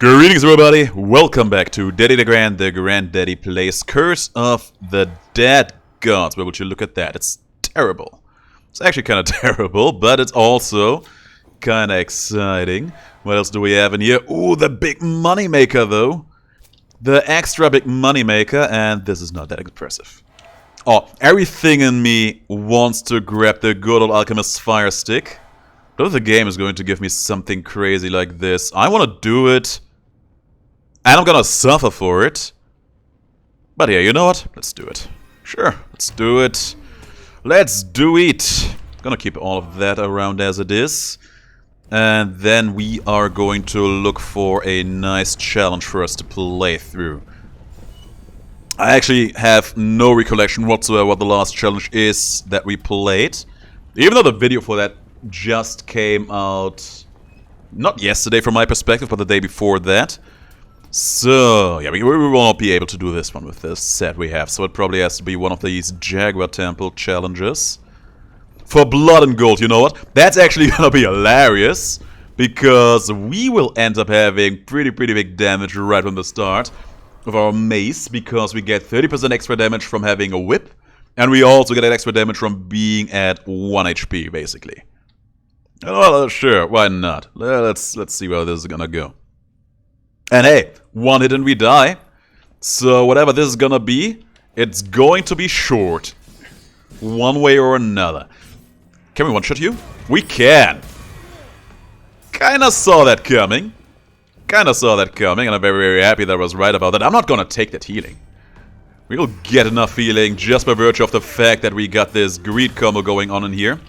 Greetings everybody, welcome back to Daddy DeGrand, the Granddaddy Plays Curse of the Dead Gods. Where would you look at that? It's terrible. It's actually kind of terrible, but it's also kind of exciting. What else do we have in here? Ooh, the big moneymaker though. The extra big moneymaker, and this is not that impressive. Oh, everything in me wants to grab the good old Alchemist's Fire Stick. But if the game is going to give me something crazy like this, I want to do it. And I'm gonna suffer for it. But yeah, you know what? Let's do it. Sure, let's do it. Let's do it. Gonna keep all of that around as it is. And then we are going to look for a nice challenge for us to play through. I actually have no recollection whatsoever what the last challenge is that we played. Even though the video for that just came out, not yesterday from my perspective, but the day before that. So, yeah, we will not be able to do this one with this set we have. So it probably has to be one of these Jaguar Temple challenges. For blood and gold, you know what? That's actually gonna be hilarious. Because we will end up having pretty big damage right from the start of our Mace. Because we get 30% extra damage from having a whip. And we also get extra damage from being at 1 HP, basically. Well, sure, why not? Let's see where this is gonna go. And hey, one hit and we die. So whatever this is gonna be, it's going to be short. One way or another. Can we one-shot you? We can! Kinda saw that coming. And I'm very happy that I was right about that. I'm not gonna take that healing. We'll get enough healing just by virtue of the fact that we got this greed combo going on in here.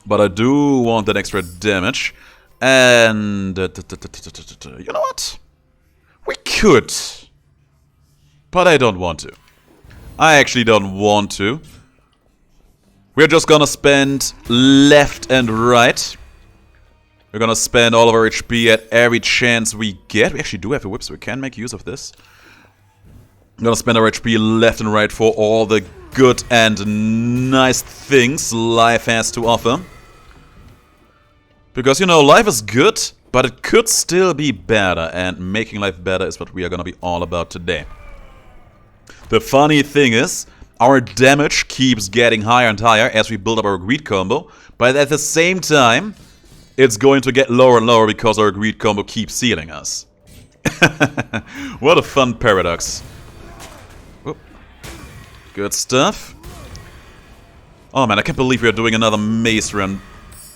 But I do want that extra damage. And you know what? We could. But I don't want to. I actually don't want to. We're just gonna spend left and right. We're gonna spend all of our HP at every chance we get. We actually do have a whip, so we can make use of this. I'm gonna spend our HP left and right for all the good and nice things life has to offer. Because, you know, life is good, but it could still be better, and making life better is what we are gonna be all about today. The funny thing is, our damage keeps getting higher and higher as we build up our greed combo, but at the same time, it's going to get lower and lower because our greed combo keeps healing us. What a fun paradox. Whoop. Good stuff. Oh man, I can't believe we are doing another maze run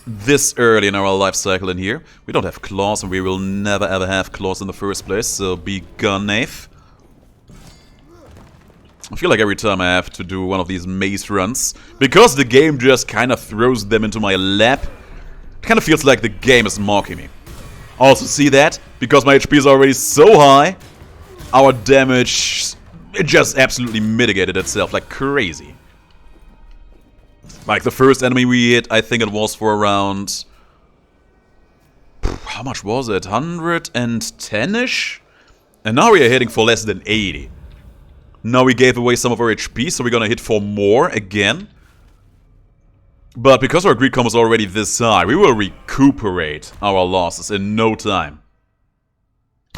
this early in our life cycle in here. We don't have claws, and we will never ever have claws in the first place, so be gone, knave. I feel like every time I have to do one of these maze runs, because the game just kind of throws them into my lap, it kind of feels like the game is mocking me. Also, see that? Because my HP is already so high, our damage, it just absolutely mitigated itself like crazy. Like the first enemy we hit, I think it was for around... how much was it? 110-ish? And now we are hitting for less than 80. Now we gave away some of our HP, so we're gonna hit for more again. But because our greed combo is already this high, we will recuperate our losses in no time.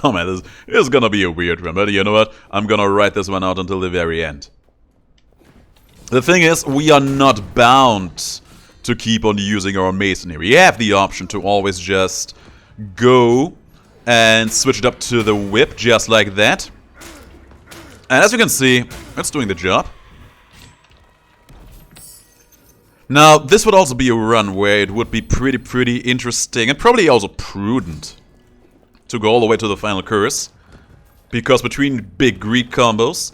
Oh man, this is gonna be a weird one, but you know what? I'm gonna write this one out until the very end. The thing is, we are not bound to keep on using our masonry. We have the option to always just go and switch it up to the whip, just like that. And as you can see, it's doing the job. Now, this would also be a run where it would be pretty interesting and probably also prudent to go all the way to the final curse. Because between big greed combos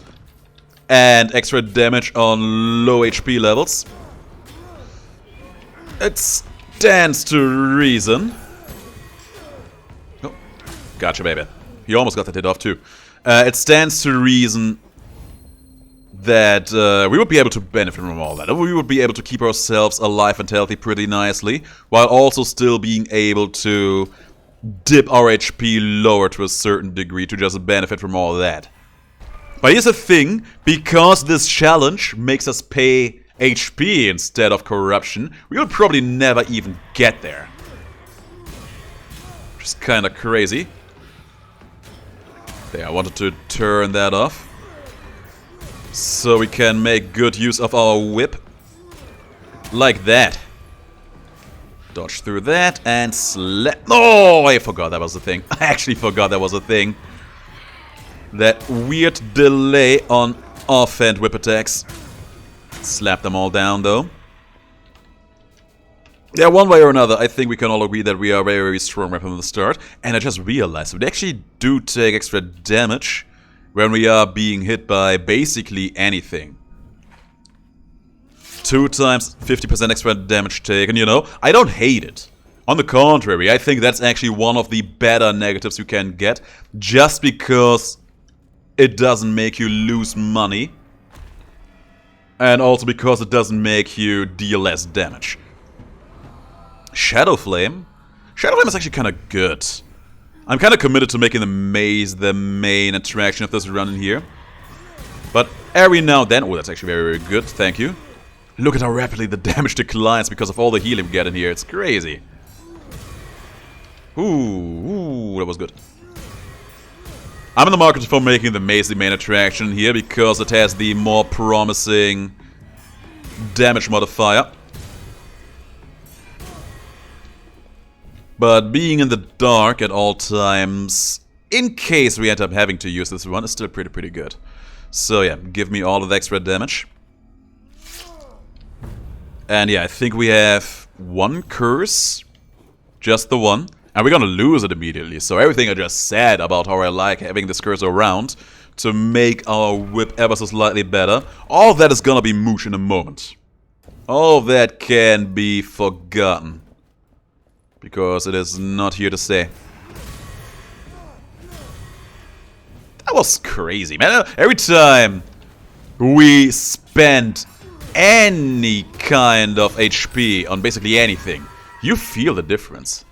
and extra damage on low HP levels, it stands to reason. Oh, gotcha, baby. You almost got that hit off too. It stands to reason that we would be able to benefit from all that. We would be able to keep ourselves alive and healthy pretty nicely, while also still being able to dip our HP lower to a certain degree to just benefit from all that. But here's the thing, because this challenge makes us pay HP instead of corruption, we will probably never even get there. Which is kinda crazy. There, I wanted to turn that off. So we can make good use of our whip. Like that. Dodge through that and slap. Oh, I forgot that was a thing. I actually forgot that was a thing. That weird delay on offhand whip attacks. Slap them all down though. Yeah, one way or another, I think we can all agree that we are very, very strong right from the start. And I just realized we actually do take extra damage when we are being hit by basically anything. 2 times 50% extra damage taken, you know? I don't hate it. On the contrary, I think that's actually one of the better negatives you can get. Just because it doesn't make you lose money. And also because it doesn't make you deal less damage. Shadow Flame? Shadow Flame is actually kind of good. I'm kind of committed to making the Mace the main attraction of this run in here. But every now and then... Oh, that's actually very, very good. Thank you. Look at how rapidly the damage declines because of all the healing we get in here. It's crazy. Ooh, that was good. I'm in the market for making the Mace the main attraction here because it has the more promising damage modifier. But being in the dark at all times, in case we end up having to use this one, is still pretty good. So yeah, give me all of the extra damage. And yeah, I think we have one curse. Just the one. And we're gonna lose it immediately. So everything I just said about how I like having this curse around to make our whip ever so slightly better, all of that is gonna be moosh in a moment. All of that can be forgotten. Because it is not here to stay. That was crazy, man. Every time we spend any kind of HP on basically anything, you feel the difference.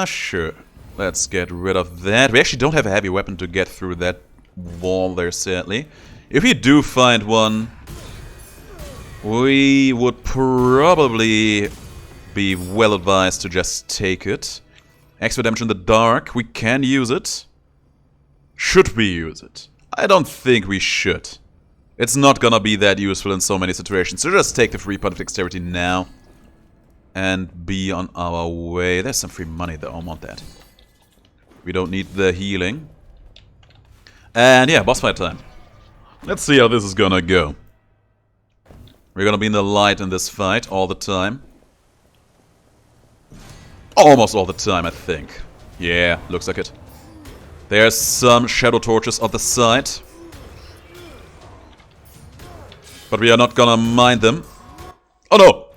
Sure. Let's get rid of that. We actually don't have a heavy weapon to get through that wall there, sadly. If we do find one, we would probably be well advised to just take it. Extra damage in the dark. We can use it. Should we use it? I don't think we should. It's not gonna be that useful in so many situations. So just take the free point of dexterity now. And be on our way. There's some free money though. I want that. We don't need the healing. And yeah, boss fight time. Let's see how this is gonna go. We're gonna be in the light in this fight all the time. Almost all the time, I think. Yeah, looks like it. There's some shadow torches on the side. But we are not gonna mind them. Oh no!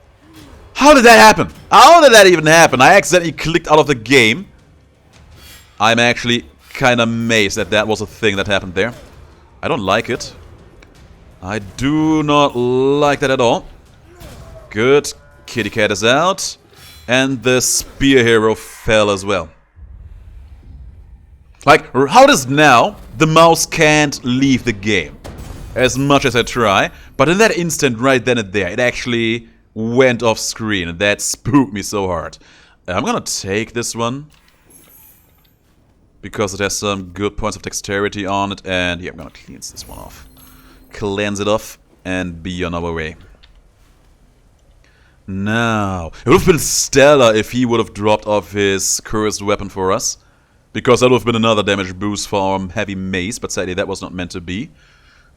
How did that happen? How did that even happen? I accidentally clicked out of the game. I'm actually kinda amazed that that was a thing that happened there. I don't like it. I do not like that at all. Good. Kitty cat is out. And the spear hero fell as well. Like, how does now the mouse can't leave the game? As much as I try. But in that instant, right then and there, it actually went off screen. And that spooked me so hard. I'm gonna take this one. Because it has some good points of dexterity on it. And yeah, I'm gonna cleanse this one off. Cleanse it off and be on our way. Now, it would have been stellar if he would have dropped off his cursed weapon for us. Because that would have been another damage boost for our heavy mace, but sadly that was not meant to be.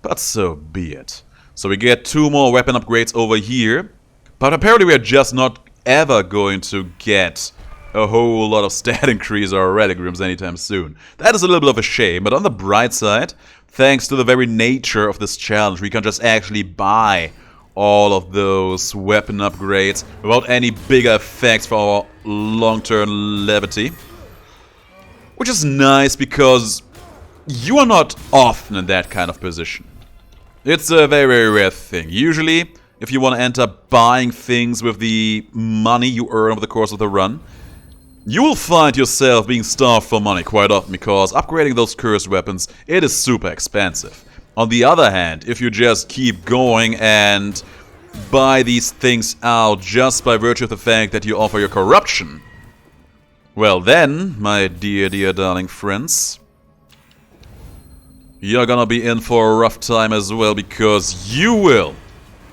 But so be it. So we get 2 more weapon upgrades over here. But apparently we are just not ever going to get a whole lot of stat increase or relic rooms anytime soon. That is a little bit of a shame, but on the bright side, thanks to the very nature of this challenge, we can just actually buy all of those weapon upgrades without any bigger effects for our long-term levity. Which is nice because you are not often in that kind of position. It's a very, very rare thing. Usually, if you want to end up buying things with the money you earn over the course of the run, you will find yourself being starved for money quite often because upgrading those cursed weapons, it is super expensive. On the other hand, if you just keep going and buy these things out just by virtue of the fact that you offer your corruption, well then, my dear, dear darling friends, you're gonna be in for a rough time as well, because you will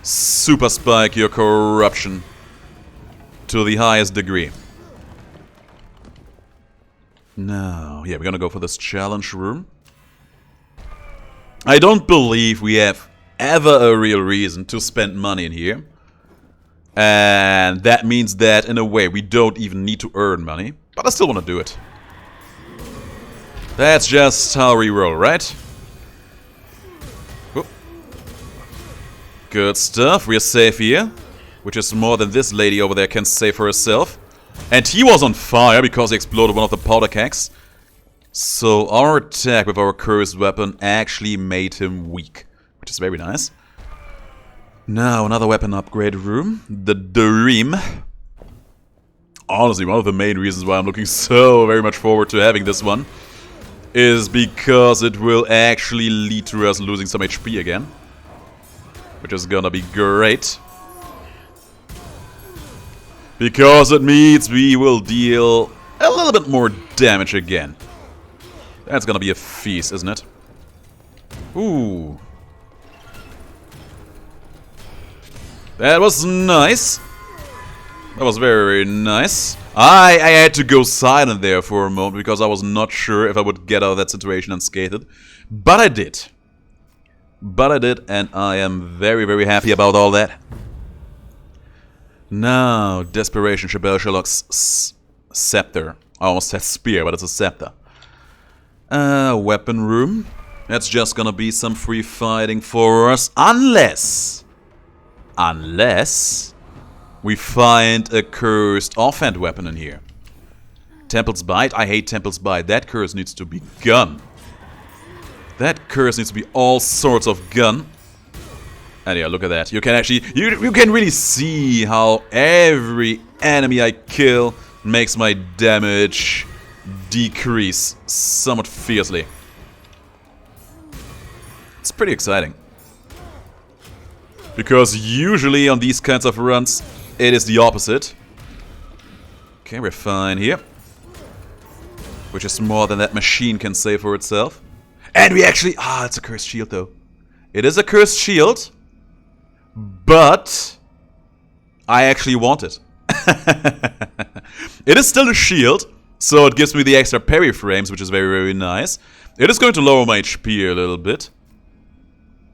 super spike your corruption to the highest degree. Now, yeah, we're gonna go for this challenge room. I don't believe we have ever a real reason to spend money in here. And that means that, in a way, we don't even need to earn money. But I still want to do it. That's just how we roll, right? Whoop. Good stuff. We're safe here. Which is more than this lady over there can say for herself. And he was on fire because he exploded one of the powder kegs. So our attack with our cursed weapon actually made him weak. Which is very nice. Now, another weapon upgrade room. The Dream. Honestly, one of the main reasons why I'm looking so very much forward to having this one is because it will actually lead to us losing some HP again. Which is gonna be great. Because it means we will deal a little bit more damage again. That's gonna be a feast, isn't it? Ooh. That was nice. That was very nice. I had to go silent there for a moment because I was not sure if I would get out of that situation unscathed. But I did. And I am very, very happy about all that. Now, Desperation Sherlock's scepter. I almost said spear, but it's a scepter. Weapon room. That's just gonna be some free fighting for us, unless we find a cursed offhand weapon in here. Temple's Bite. I hate Temple's Bite. That curse needs to be gone. That curse needs to be all sorts of gone. And yeah, look at that. You can actually... You can really see how every enemy I kill makes my damage decrease somewhat fiercely. It's pretty exciting. Because usually on these kinds of runs, it is the opposite. Okay, we're fine here. Which is more than that machine can say for itself. And we actually... Ah, it's a cursed shield though. It is a cursed shield. But... I actually want it. It is still a shield. So it gives me the extra parry frames, which is very, very nice. It is going to lower my HP a little bit.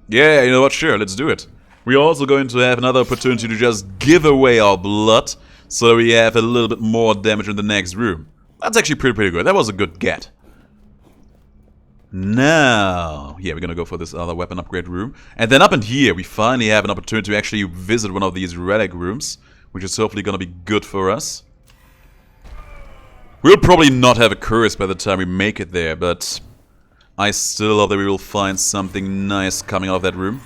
Yeah, you know what? Sure, let's do it. We're also going to have another opportunity to just give away our blood, so that we have a little bit more damage in the next room. That's actually pretty good. That was a good get. Now, yeah, we're gonna go for this other weapon upgrade room. And then up in here, we finally have an opportunity to actually visit one of these relic rooms, which is hopefully gonna be good for us. We'll probably not have a curse by the time we make it there, but I still hope that we will find something nice coming out of that room.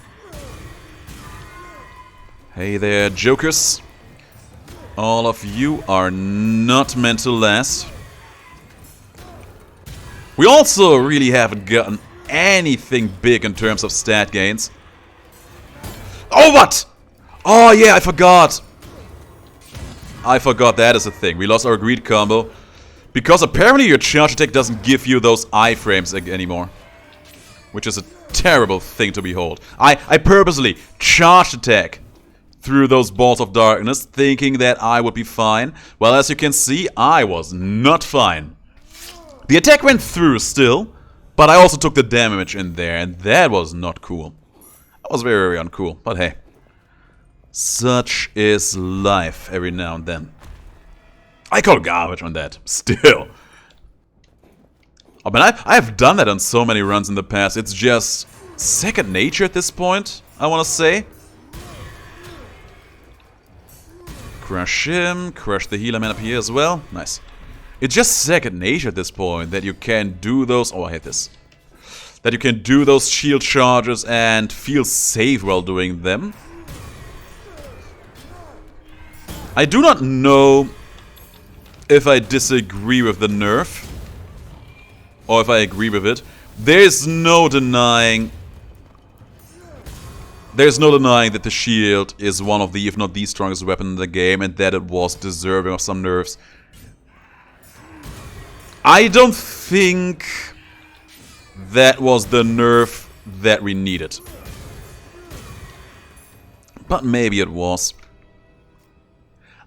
Hey there, jokers. All of you are not meant to last. We also really haven't gotten anything big in terms of stat gains. Oh, what? Oh, yeah, I forgot. I forgot that is a thing. We lost our greed combo. Because apparently your charge attack doesn't give you those iframes anymore. Which is a terrible thing to behold. I purposely charged attack through those balls of darkness, thinking that I would be fine. Well, as you can see, I was not fine. The attack went through still, but I also took the damage in there, and that was not cool. That was very, very uncool, but hey. Such is life every now and then. I call garbage on that, still. I mean, I have done that on so many runs in the past. It's just second nature at this point, I want to say. Crush him, crush the healer man up here as well. Nice. It's just second nature at this point that you can do those... Oh, I hate this. That you can do those shield charges and feel safe while doing them. I do not know if I disagree with the nerf. Or if I agree with it. There's no denying... There's no denying that the shield is one of the, if not the strongest weapon in the game, and that it was deserving of some nerfs. I don't think That was the nerf that we needed. But maybe it was.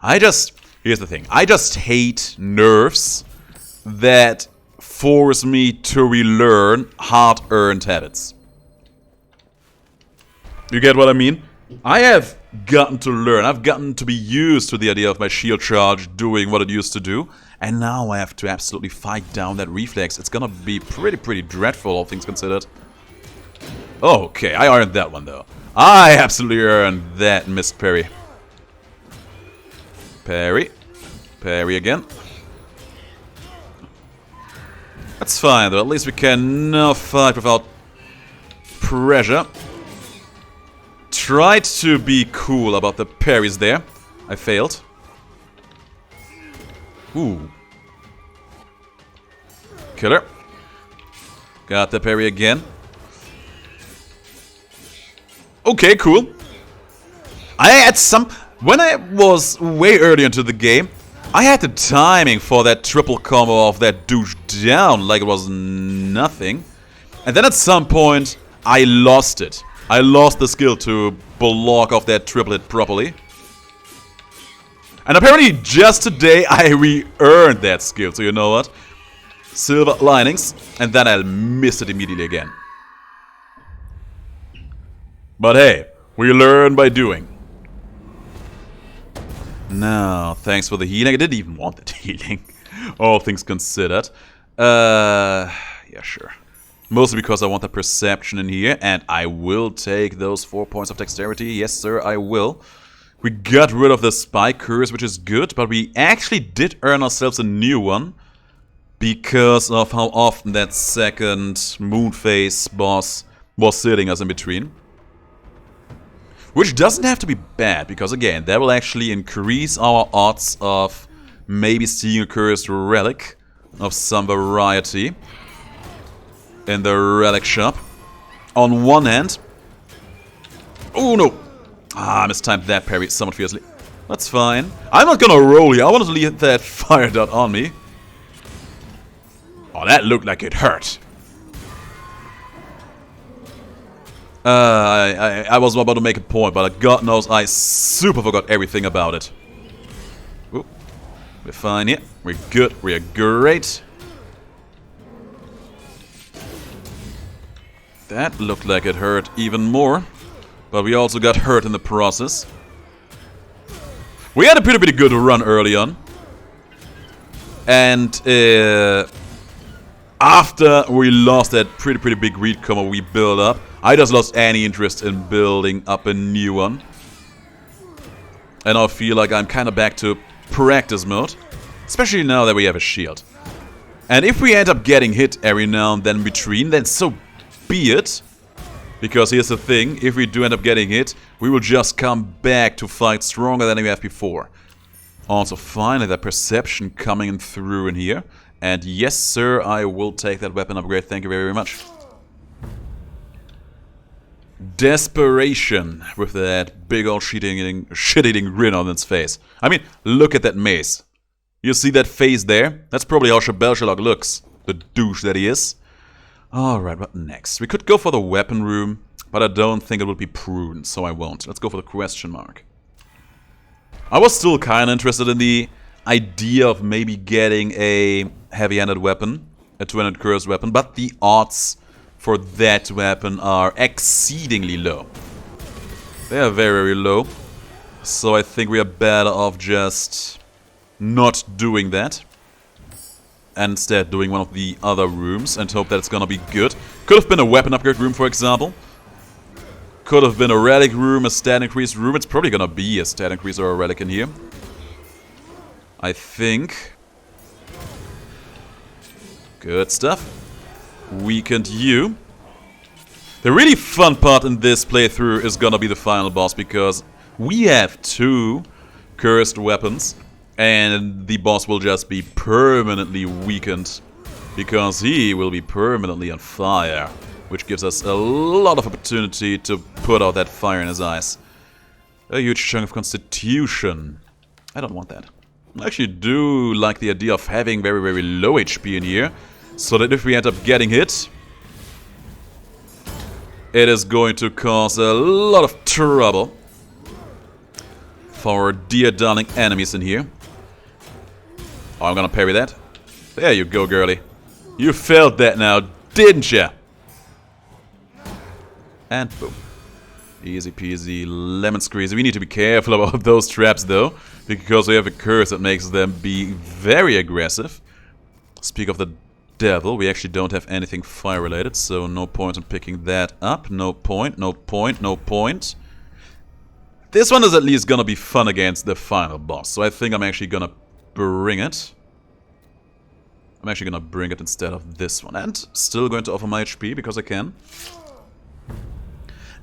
Here's the thing. I just hate nerfs that force me to relearn hard-earned habits. You get what I mean? I have gotten to learn. I've gotten to be used to the idea of my shield charge doing what it used to do. And now I have to absolutely fight down that reflex. It's gonna be pretty dreadful, all things considered. Oh, okay, I earned that one, though. I absolutely earned that missed parry. Parry. Parry again. That's fine, though. At least we can now fight without pressure. Tried to be cool about the parries there. I failed. Ooh. Killer. Got the parry again. Okay, cool. I had some... When I was way early into the game, I had the timing for that triple combo of that douche down like it was nothing. And then at some point, I lost it. I lost the skill to block off that triplet properly. And apparently just today I re-earned that skill, so you know what? Silver linings, and then I'll miss it immediately again. But hey, we learn by doing. Now, thanks for the healing. I didn't even want that healing, all things considered. Yeah, sure. Mostly because I want the perception in here, and I will take those 4 points of dexterity. Yes, sir, I will. We got rid of the spike curse, which is good, but we actually did earn ourselves a new one because of how often that second Moonface boss was sitting us in between. Which doesn't have to be bad, because again, that will actually increase our odds of maybe seeing a cursed relic of some variety in the relic shop. On one hand... Oh no! Ah, I mistimed that parry somewhat fiercely. That's fine. I'm not gonna roll here. I wanted to leave that fire dot on me. Oh, that looked like it hurt. I was about to make a point, but God knows I super forgot everything about it. Ooh, we're fine here. We're good. We're great. That looked like it hurt even more. But we also got hurt in the process. We had a pretty good run early on. And after we lost that pretty big read combo we built up, I just lost any interest in building up a new one. And I feel like I'm kind of back to practice mode. Especially now that we have a shield. And if we end up getting hit every now and then in between, then so be it. Because here's the thing, if we do end up getting hit, we will just come back to fight stronger than we have before. Also, finally, that perception coming through in here. And yes, sir, I will take that weapon upgrade. Thank you very much. Desperation with that big old shit-eating grin on its face. I mean, look at that mace. You see that face there? That's probably how Shabel looks. The douche that he is. Alright, what next? We could go for the weapon room, but I don't think it would be prudent, so I won't. Let's go for the question mark. I was still kind of interested in the idea of maybe getting a heavy-handed weapon, a two-handed cursed weapon, but the odds for that weapon are exceedingly low. They are very low, so I think we are better off just not doing that. And instead doing one of the other rooms and hope that it's gonna be good. Could have been a weapon upgrade room, for example. Could have been a relic room, a stat increase room. It's probably gonna be a stat increase or a relic in here. I think. Good stuff. Weakened you. The really fun part in this playthrough is gonna be the final boss, because we have 2 cursed weapons. And the boss will just be permanently weakened, because he will be permanently on fire, which gives us a lot of opportunity to put out that fire in his eyes. A huge chunk of constitution. I don't want that. I actually do like the idea of having very low HP in here, so that if we end up getting hit, it is going to cause a lot of trouble for our dear darling enemies in here. Oh, I'm gonna parry that. There you go, girly. You felt that now, didn't ya? And boom. Easy peasy, lemon squeezy. We need to be careful about those traps though, because we have a curse that makes them be very aggressive. Speak of the devil, we actually don't have anything fire related, so no point in picking that up. No point, no point, no point. This one is at least gonna be fun against the final boss, so I think I'm actually gonna bring it. I'm actually gonna bring it instead of this one, and still going to offer my HP because I can.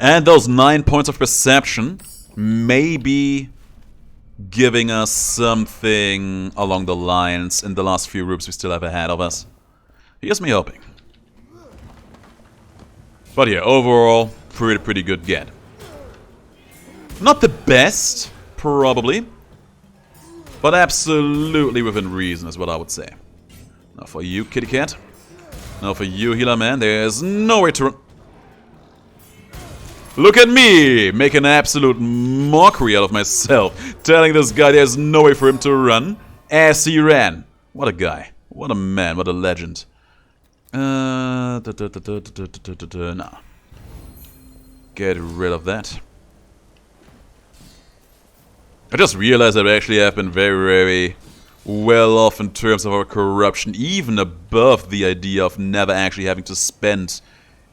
And those 9 points of perception may be giving us something along the lines in the last few rooms we still have ahead of us. Here's me hoping. But yeah, overall, pretty good get. Not the best, probably, but absolutely within reason is what I would say. Now for you, kitty cat. Now for you, healer man, there's nowhere to run. Look at me, making an absolute mockery out of myself, telling this guy there's no way for him to run, as he ran. What a guy, what a man, what a legend. Nah. Get rid of that. I just realized that we actually have been very well off in terms of our corruption, even above the idea of never actually having to spend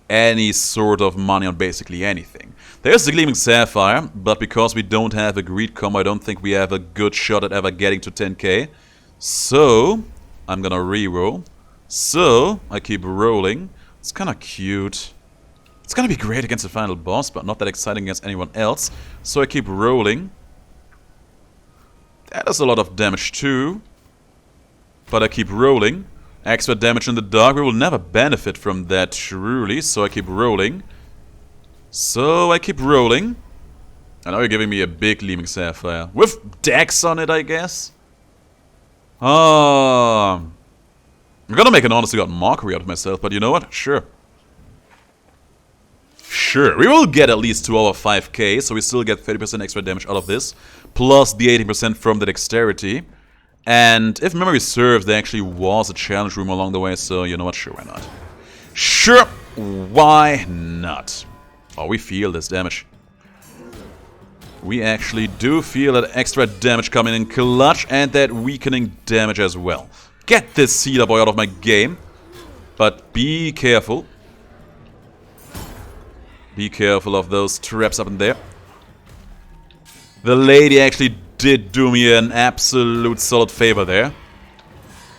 any sort of money on basically anything. There's the Gleaming Sapphire, but because we don't have a greed combo, I don't think we have a good shot at ever getting to 10k. So, I'm gonna reroll. So, I keep rolling. It's kinda cute. It's gonna be great against the final boss, but not that exciting against anyone else. So I keep rolling. That is a lot of damage too. But I keep rolling. Extra damage in the dark, we will never benefit from that truly, so I keep rolling. So I keep rolling. And now you're giving me a big Gleaming Sapphire. With Dex on it, I guess? I'm gonna make an honest to God mockery out of myself, but you know what? Sure. Sure, we will get at least to our 5k, so we still get 30% extra damage out of this. Plus the 80% from the dexterity. And if memory serves, there actually was a challenge room along the way, so you know what, sure, why not? Sure, why not? Oh, we feel this damage. We actually do feel that extra damage coming in clutch, and that weakening damage as well. Get this Cedar Boy out of my game. But be careful. Be careful of those traps up in there. The lady actually did do me an absolute solid favor there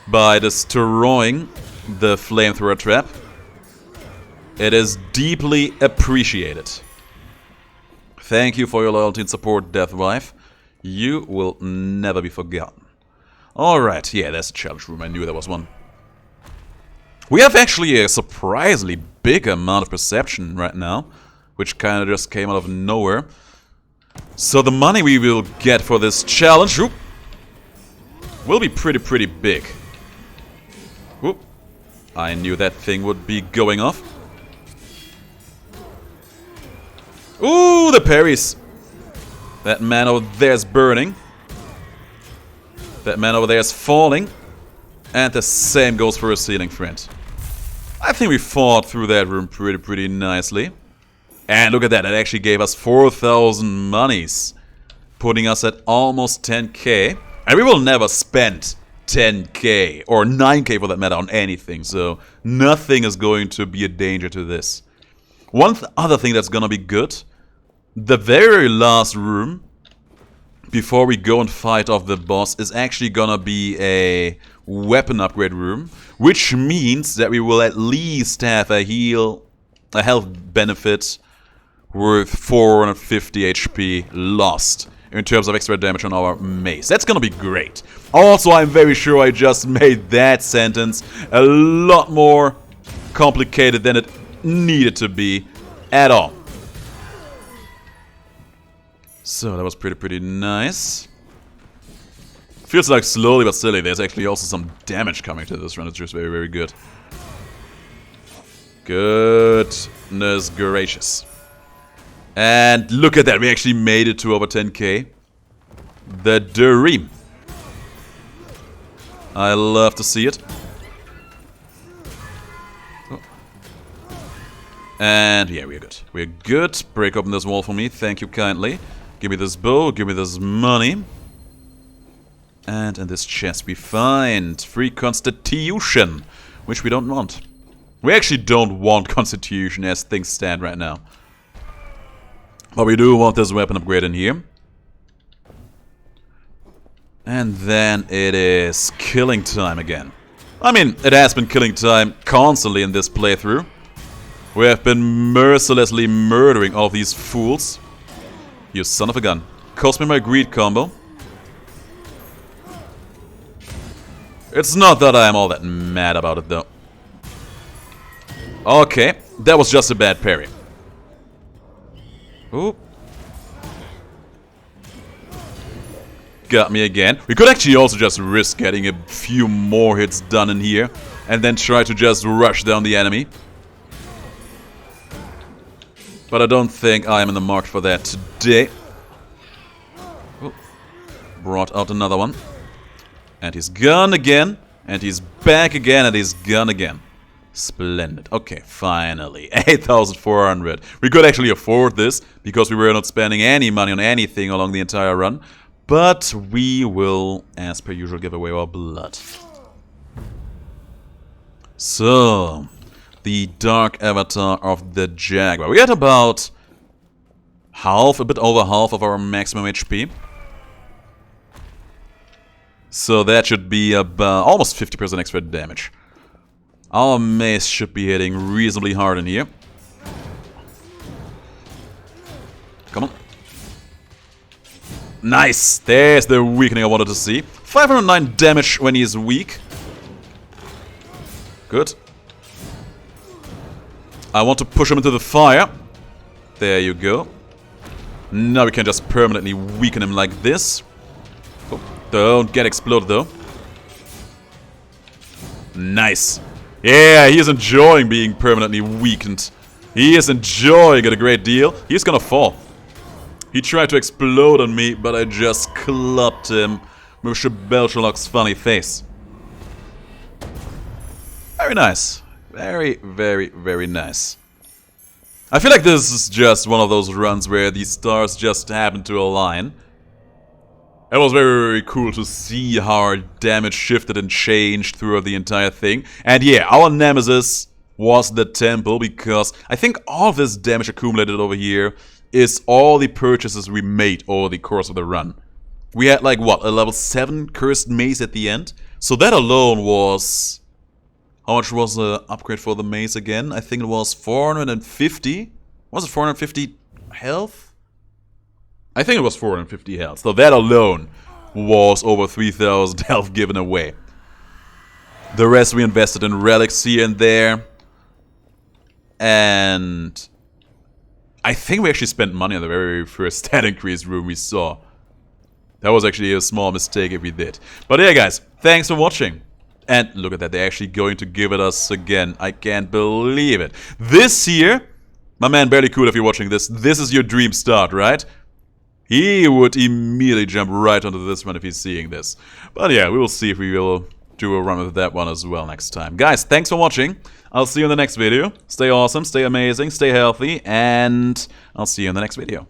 by destroying the flamethrower trap. It is deeply appreciated. Thank you for your loyalty and support, Deathwife. You will never be forgotten. Alright, yeah, that's a challenge room. I knew there was one. We have actually a surprisingly big amount of perception right now, which kind of just came out of nowhere. So the money we will get for this challenge will be pretty big. Whoop. I knew that thing would be going off. Ooh, the parries. That man over there is burning. That man over there is falling. And the same goes for a ceiling friend. I think we fought through that room pretty nicely. And look at that, it actually gave us 4,000 monies, putting us at almost 10k. And we will never spend 10k, or 9k for that matter, on anything, so nothing is going to be a danger to this. One other thing that's gonna be good, the very last room, before we go and fight off the boss, is actually gonna be a weapon upgrade room, which means that we will at least have a health benefit worth 450 HP lost in terms of extra damage on our mace. That's gonna be great. Also, I'm very sure I just made that sentence a lot more complicated than it needed to be at all. So that was pretty nice. Feels like slowly but steadily there's actually also some damage coming to this run. It's just very good. Goodness gracious. And look at that, we actually made it to over 10k. The dream. I love to see it. Oh. And yeah, we're good. We're good. Break open this wall for me, thank you kindly. Give me this bow, give me this money. And in this chest we find free constitution, which we don't want. We actually don't want constitution as things stand right now. But we do want this weapon upgrade in here. And then it is killing time again. I mean, it has been killing time constantly in this playthrough. We have been mercilessly murdering all these fools. You son of a gun. Cost me my greed combo. It's not that I am all that mad about it though. Okay, that was just a bad parry. Ooh. Got me again. We could actually also just risk getting a few more hits done in here and then try to just rush down the enemy. But I don't think I am in the mark for that today. Ooh. Brought out another one. And he's gone again. And he's back again and he's gone again. Splendid. Okay, finally. 8,400. We could actually afford this because we were not spending any money on anything along the entire run. But we will, as per usual, give away our blood. So, the Dark Avatar of the Jaguar. We had about half, a bit over half of our maximum HP. So that should be about almost 50% extra damage. Our mace should be hitting reasonably hard in here. Come on. Nice! There's the weakening I wanted to see. 509 damage when he is weak. Good. I want to push him into the fire. There you go. Now we can just permanently weaken him like this. Oh, don't get exploded though. Nice. Yeah, he is enjoying being permanently weakened. He is enjoying it a great deal. He's gonna fall. He tried to explode on me, but I just clubbed him with Belchelok's funny face. Very nice. Very, very, very nice. I feel like this is just one of those runs where the stars just happen to align. It was very, very cool to see how our damage shifted and changed throughout the entire thing. And yeah, our nemesis was the temple, because I think all this damage accumulated over here is all the purchases we made over the course of the run. We had like, what, a level 7 cursed mace at the end? So that alone was... How much was the upgrade for the mace again? I think it was 450? Was it 450 health? I think it was 450 health. So that alone was over 3,000 health given away. The rest we invested in relics here and there. And I think we actually spent money on the very first stat increase room we saw. That was actually a small mistake if we did. But yeah, guys, thanks for watching. And look at that, they're actually going to give it us again. I can't believe it. This here, my man Barely Cool, if you're watching this, this is your dream start, right? He would immediately jump right onto this one if he's seeing this. But yeah, we will see if we will do a run with that one as well next time. Guys, thanks for watching. I'll see you in the next video. Stay awesome, stay amazing, stay healthy, and I'll see you in the next video.